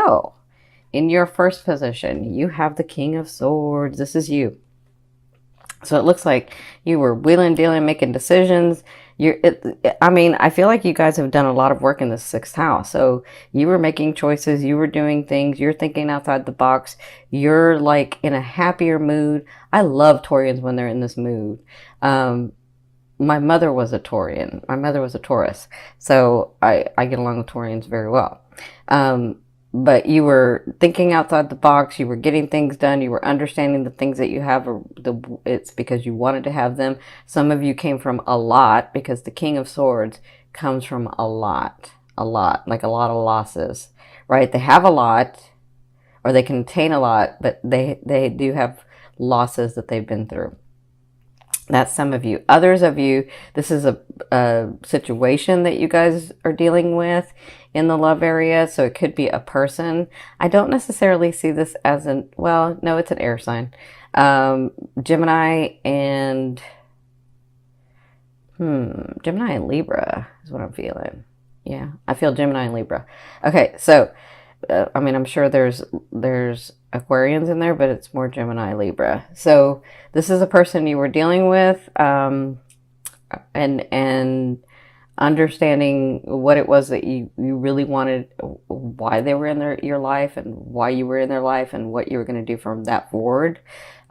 So, in your first position, you have the King of Swords. This is you. So it looks like you were wheeling, dealing, making decisions. I mean, I feel like you guys have done a lot of work in the sixth house. So you were making choices, you were doing things, you're thinking outside the box. You're like in a happier mood. I love Taurians when they're in this mood. My mother was a Taurian. My mother was a Taurus. So I get along with Taurians very well. But you were thinking outside the box, you were getting things done, you were understanding the things that you have, it's because you wanted to have them. Some of you came from a lot, because the King of Swords comes from a lot, like a lot of losses, right? They have a lot, or they contain a lot, but they do have losses that they've been through. That's some of you. Others of you, this is a situation that you guys are dealing with in the love area. So it could be a person. I don't necessarily see this as well, no, it's an air sign. Gemini and Libra is what I'm feeling. Yeah, I feel Gemini and Libra. Okay, so I mean, I'm sure there's Aquarians in there, but it's more Gemini, Libra. So this is a person you were dealing with, and understanding what it was that you really wanted, why they were in your life, and why you were in their life, and what you were going to do from that forward.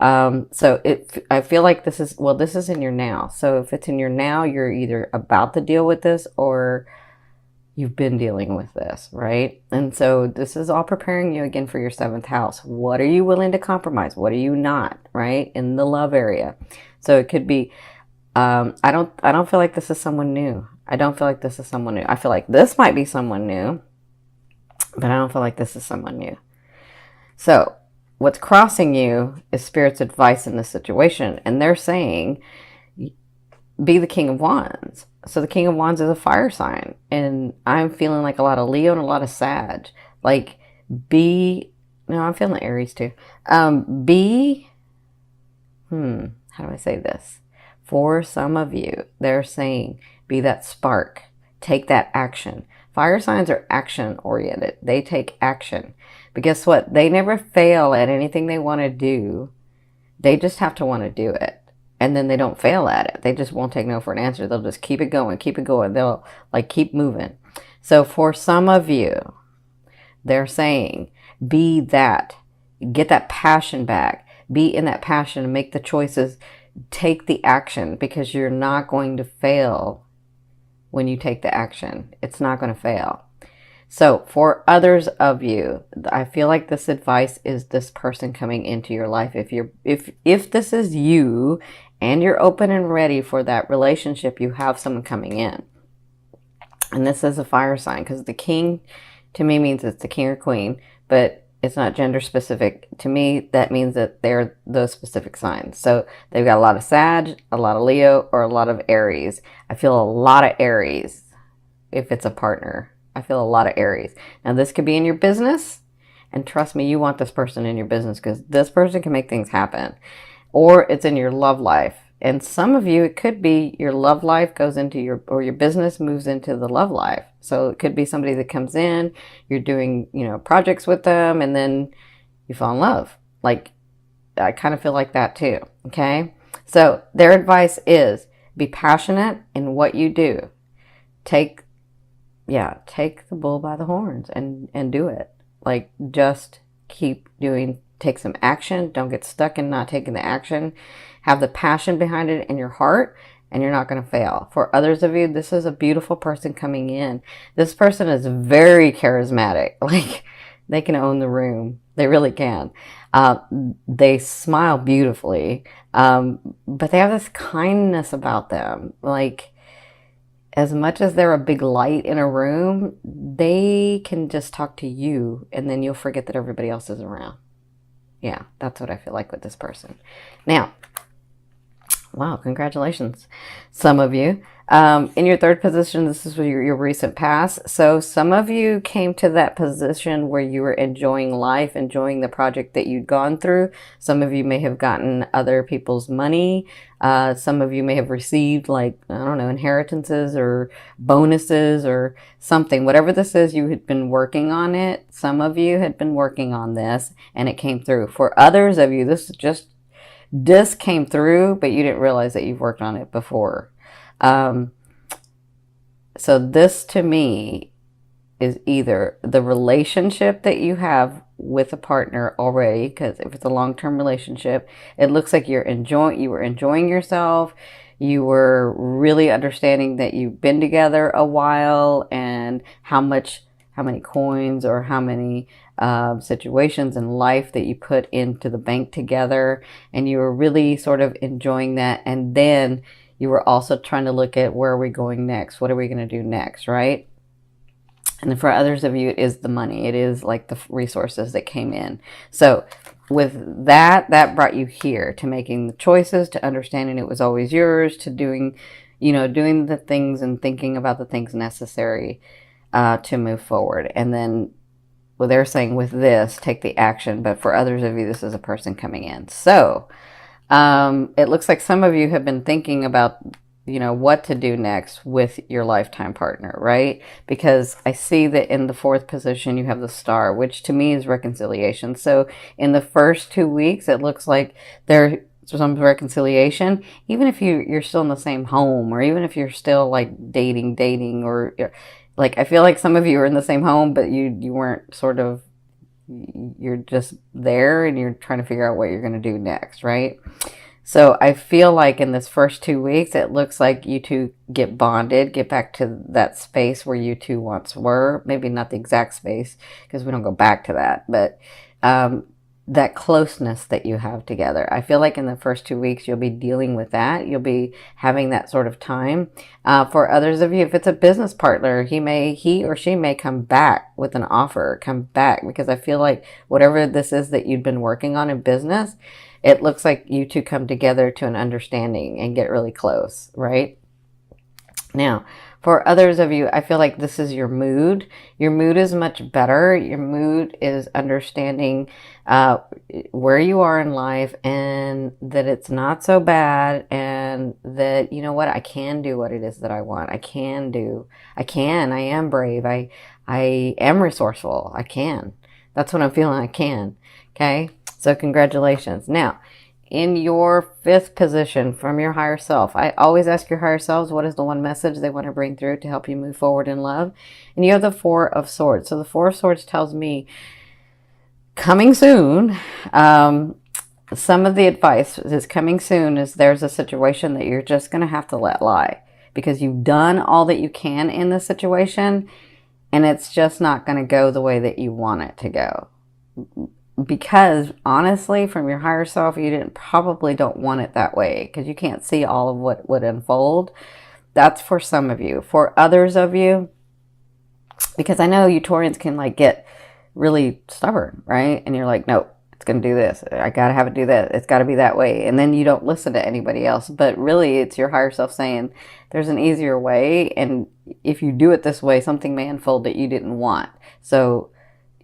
So I feel like this is in your now. So if it's in your now, you're either about to deal with this, or you've been dealing with this, right? And so this is all preparing you again for your seventh house. What are you willing to compromise? What are you not, right? In the love area. So it could be, I don't feel like this is someone new. I don't feel like this is someone new. I feel like this might be someone new, but I don't feel like this is someone new. So what's crossing you is Spirit's advice in this situation. And they're saying, be the King of Wands. So the King of Wands is a fire sign. And I'm feeling like a lot of Leo and a lot of Sag. Like, I'm feeling Aries too. How do I say this? For some of you, they're saying, be that spark. Take that action. Fire signs are action oriented. They take action. But guess what? They never fail at anything they want to do. They just have to want to do it. And then they don't fail at it. They just won't take no for an answer. They'll just keep it going, keep it going. They'll like keep moving. So for some of you, they're saying, be that. Get that passion back. Be in that passion and make the choices. Take the action, because you're not going to fail when you take the action. It's not going to fail. So for others of you, I feel like this advice is this person coming into your life. If this is you and you're open and ready for that relationship, you have someone coming in. And this is a fire sign, because the king to me means it's the king or queen, but it's not gender specific. To me, that means that they're those specific signs. So they've got a lot of Sag, a lot of Leo, or a lot of Aries. I feel a lot of Aries if it's a partner. I feel a lot of Aries. Now, this could be in your business. And trust me, you want this person in your business, because this person can make things happen. Or it's in your love life. And some of you, it could be your love life goes into your business moves into the love life. So it could be somebody that comes in, you're doing, projects with them, and then you fall in love. Like, I kind of feel like that too. Okay. So their advice is be passionate in what you do. Take the bull by the horns and do it. Like, just keep doing, take some action. Don't get stuck in not taking the action. Have the passion behind it in your heart, and you're not going to fail. For others of you, this is a beautiful person coming in. This person is very charismatic. Like, they can own the room. They really can. They smile beautifully, but they have this kindness about them. Like, as much as they're a big light in a room, they can just talk to you, and then you'll forget that everybody else is around. Yeah, that's what I feel like with this person. Now, Wow, congratulations, some of you. In your third position, this is your recent past. So some of you came to that position where you were enjoying life, enjoying the project that you'd gone through. Some of you may have gotten other people's money. Some of you may have received, like, I don't know, inheritances or bonuses or something. Whatever this is, you had been working on it. Some of you had been working on this and it came through. For others of you, this came through, but you didn't realize that you've worked on it before. So this to me is either the relationship that you have with a partner already, because if it's a long-term relationship, it looks like you were enjoying yourself. You were really understanding that you've been together a while and how many coins or how many situations in life that you put into the bank together, and you were really sort of enjoying that. And then you were also trying to look at, where are we going next? What are we going to do next, right? And for others of you, it is the money. It is like the resources that came in. So with that brought you here to making the choices, to understanding it was always yours, to doing the things and thinking about the things necessary to move forward. And then, well, they're saying with this, take the action. But for others of you, this is a person coming in. So it looks like some of you have been thinking about, what to do next with your lifetime partner, right? Because I see that in the fourth position, you have the star, which to me is reconciliation. So in the first 2 weeks, it looks like there's some reconciliation, even if you're still in the same home, or even if you're still like dating, or like, I feel like some of you are in the same home, but you weren't you're just there and you're trying to figure out what you're going to do next, right? So I feel like in this first 2 weeks, it looks like you two get bonded, get back to that space where you two once were. Maybe not the exact space, because we don't go back to that, but that closeness that you have together. I feel like in the first 2 weeks, you'll be dealing with that. You'll be having that sort of time. For others of you, if it's a business partner, he or she may come back with an offer, because I feel like whatever this is that you've been working on in business, it looks like you two come together to an understanding and get really close, right? Now, for others of you, I feel like this is your mood. Your mood is much better. Your mood is understanding where you are in life, and that it's not so bad, and that, you know what, I can do what it is that I want. I am brave. I am resourceful. I can. That's what I'm feeling. I can. Okay. So congratulations. Now, in your fifth position from your higher self, I always ask your higher selves, what is the one message they want to bring through to help you move forward in love? And you have the Four of Swords. So the Four of Swords tells me coming soon. Some of the advice is coming soon is there's a situation that you're just going to have to let lie, because you've done all that you can in the situation, and it's just not going to go the way that you want it to go. Because honestly, from your higher self, you probably don't want it that way, because you can't see all of what would unfold. That's for some of you. For others of you, because I know you Taurians can like get really stubborn, right? And you're like, no, it's going to do this. I got to have it do that. It's got to be that way. And then you don't listen to anybody else. But really, it's your higher self saying there's an easier way. And if you do it this way, something may unfold that you didn't want. So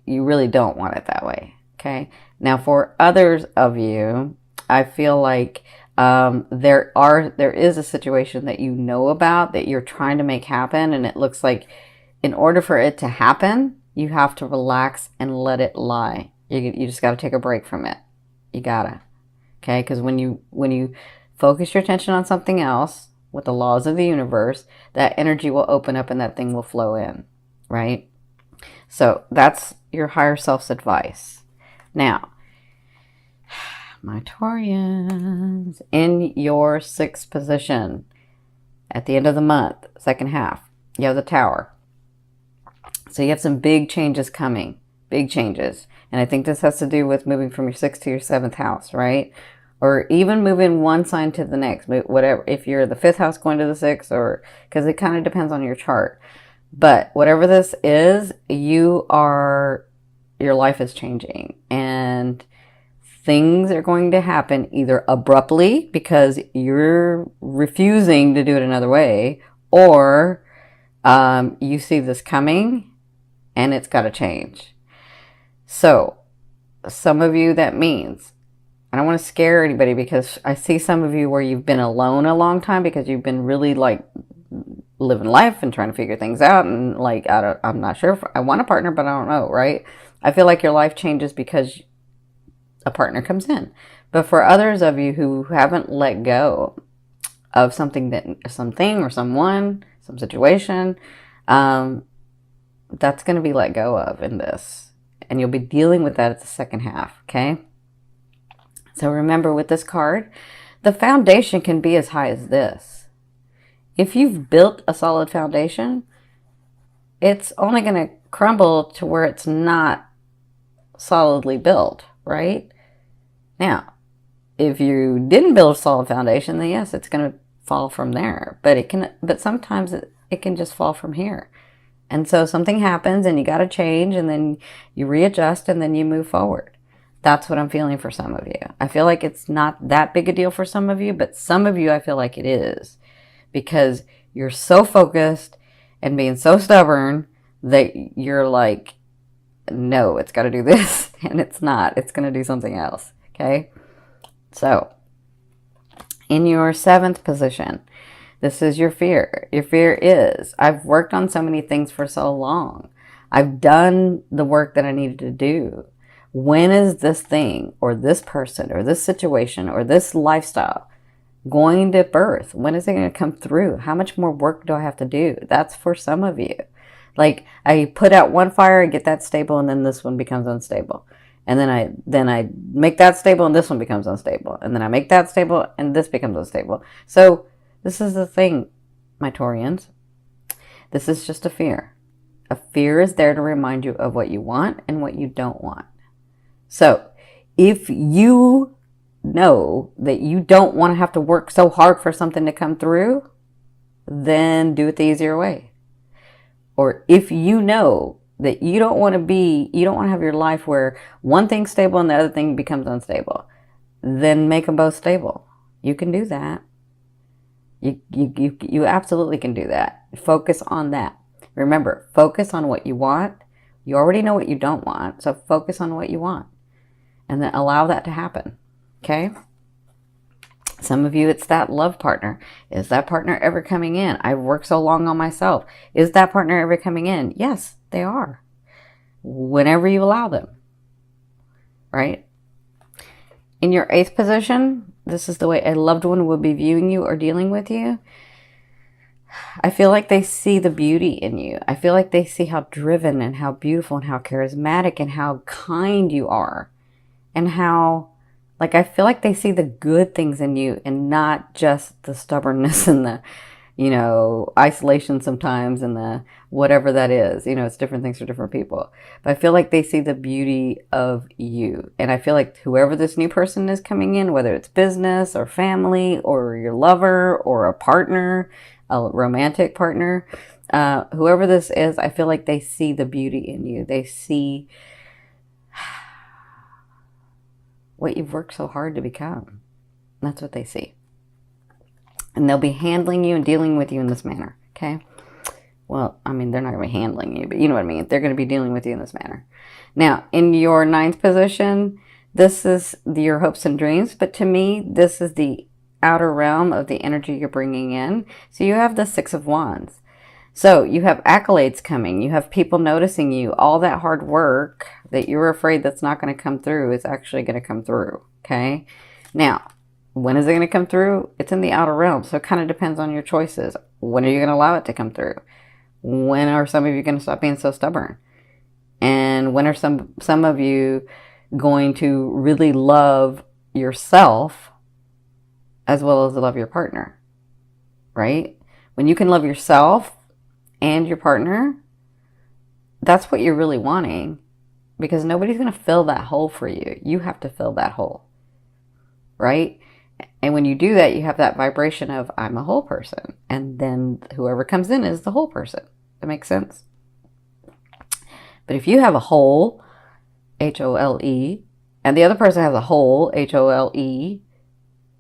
you really don't want it that way. Okay. Now, for others of you, I feel like there is a situation that you know about that you're trying to make happen, and it looks like in order for it to happen, you have to relax and let it lie. You just got to take a break from it. You gotta. Okay, because when you focus your attention on something else with the laws of the universe, that energy will open up and that thing will flow in, right? So that's your higher self's advice. Now, my Taurians, in your sixth position, at the end of the month, second half, you have the Tower. So you have some big changes coming, big changes. And I think this has to do with moving from your sixth to your seventh house, right? Or even moving one sign to the next, whatever. If you're the fifth house going to the sixth, or because it kind of depends on your chart. But whatever this is, your life is changing, and things are going to happen either abruptly because you're refusing to do it another way, or you see this coming and it's got to change. So some of you, that means, I don't want to scare anybody, because I see some of you where you've been alone a long time because you've been really like living life and trying to figure things out, and like I'm not sure if I want a partner, but I don't know, right? I feel like your life changes because a partner comes in. But for others of you who haven't let go of something or someone, some situation, that's going to be let go of in this, and you'll be dealing with that at the second half. Okay, so remember, with this card, the foundation can be as high as this. If you've built a solid foundation, it's only going to crumble to where it's not solidly built, right? Now, if you didn't build a solid foundation, then yes, it's going to fall from there. But sometimes it can just fall from here. And so something happens and you got to change, and then you readjust, and then you move forward. That's what I'm feeling for some of you. I feel like it's not that big a deal for some of you, but some of you, I feel like it is, because you're so focused and being so stubborn that you're like, no, it's got to do this, and it's not. It's going to do something else. Okay? So, in your 7th position, this is your fear. Your fear is, I've worked on so many things for so long. I've done the work that I needed to do. When is this thing or this person or this situation or this lifestyle going to birth? When is it going to come through? How much more work do I have to do? That's for some of you. Like, I put out one fire and get that stable, and then this one becomes unstable. And then I make that stable and this one becomes unstable. And then I make that stable and this becomes unstable. So this is the thing, my Taurians. This is just a fear. A fear is there to remind you of what you want and what you don't want. So if you know that you don't want to have to work so hard for something to come through, then do it the easier way. Or if you know that you don't want to have your life where one thing's stable and the other thing becomes unstable, then make them both stable. You can do that. You absolutely can do that. Focus on that. Remember, focus on what you want. You already know what you don't want, so focus on what you want. And then allow that to happen. Okay? Some of you, it's that love partner. Is that partner ever coming in? I've worked so long on myself. Is that partner ever coming in? Yes, they are. Whenever you allow them. Right? In your 8th position, this is the way a loved one will be viewing you or dealing with you. I feel like they see the beauty in you. I feel like they see how driven and how beautiful and how charismatic and how kind you are. And how, like, I feel like they see the good things in you and not just the stubbornness and the, isolation sometimes and the whatever that is. It's different things for different people. But I feel like they see the beauty of you. And I feel like whoever this new person is coming in, whether it's business or family or your lover or a partner, a romantic partner, whoever this is, I feel like they see the beauty in you. They see what you've worked so hard to become. That's what they see. And they'll be handling you and dealing with you in this manner, okay? Well, I mean, they're not going to be handling you, but you know what I mean. They're going to be dealing with you in this manner. Now, in your 9th position, this is your hopes and dreams, but to me, this is the outer realm of the energy you're bringing in. So you have the 6 of Wands. So you have accolades coming. You have people noticing you. All that hard work that you were afraid that's not going to come through is actually going to come through, okay? Now, when is it going to come through? It's in the outer realm, so it kind of depends on your choices. When are you going to allow it to come through? When are some of you going to stop being so stubborn? And when are some of you going to really love yourself as well as love your partner, right? When you can love yourself and your partner, that's what you're really wanting, because nobody's going to fill that hole for you. You have to fill that hole, right? And when you do that, you have that vibration of, I'm a whole person. And then whoever comes in is the whole person. That makes sense? But if you have a hole, H-O-L-E, and the other person has a hole, Hole.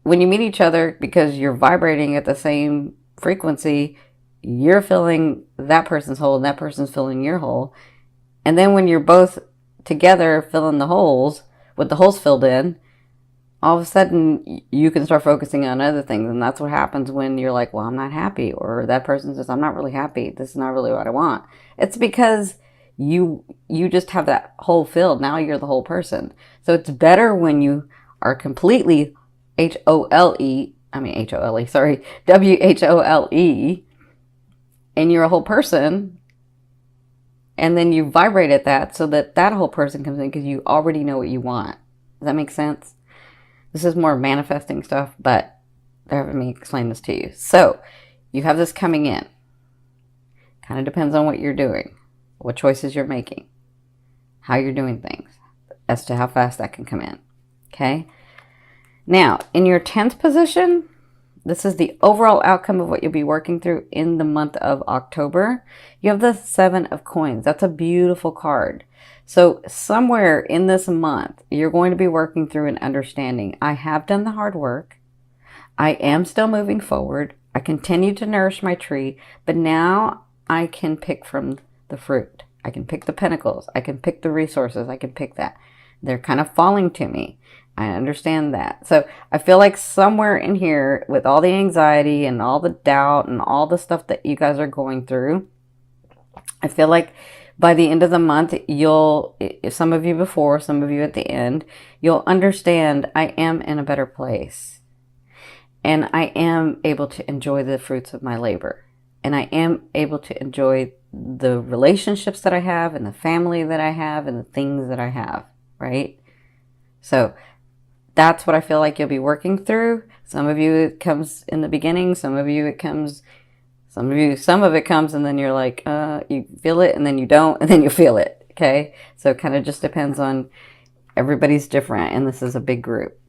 When you meet each other, because you're vibrating at the same frequency, you're filling that person's hole and that person's filling your hole. And then when you're both together filling the holes, with the holes filled in, all of a sudden you can start focusing on other things. And that's what happens when you're like, well, I'm not happy. Or that person says, I'm not really happy. This is not really what I want. It's because you just have that hole filled. Now you're the whole person. So it's better when you are completely Whole, and you're a whole person, and then you vibrate at that so that that whole person comes in because you already know what you want. Does that make sense? This is more manifesting stuff, but they're having me explain this to you. So you have this coming in. Kind of depends on what you're doing, what choices you're making, how you're doing things, as to how fast that can come in. Okay? Now, in your 10th position, this is the overall outcome of what you'll be working through in the month of October. You have the 7 of Coins. That's a beautiful card. So somewhere in this month, you're going to be working through an understanding. I have done the hard work. I am still moving forward. I continue to nourish my tree, but now I can pick from the fruit. I can pick the pentacles. I can pick the resources. I can pick that. They're kind of falling to me. I understand that. So I feel like somewhere in here, with all the anxiety and all the doubt and all the stuff that you guys are going through, I feel like by the end of the month, some of you before, some of you at the end, you'll understand I am in a better place. And I am able to enjoy the fruits of my labor. And I am able to enjoy the relationships that I have and the family that I have and the things that I have, right? So that's what I feel like you'll be working through. Some of you, it comes in the beginning. Some of it comes and then you're like, you feel it and then you don't, and then you feel it. Okay. So it kind of just depends on, everybody's different, and this is a big group.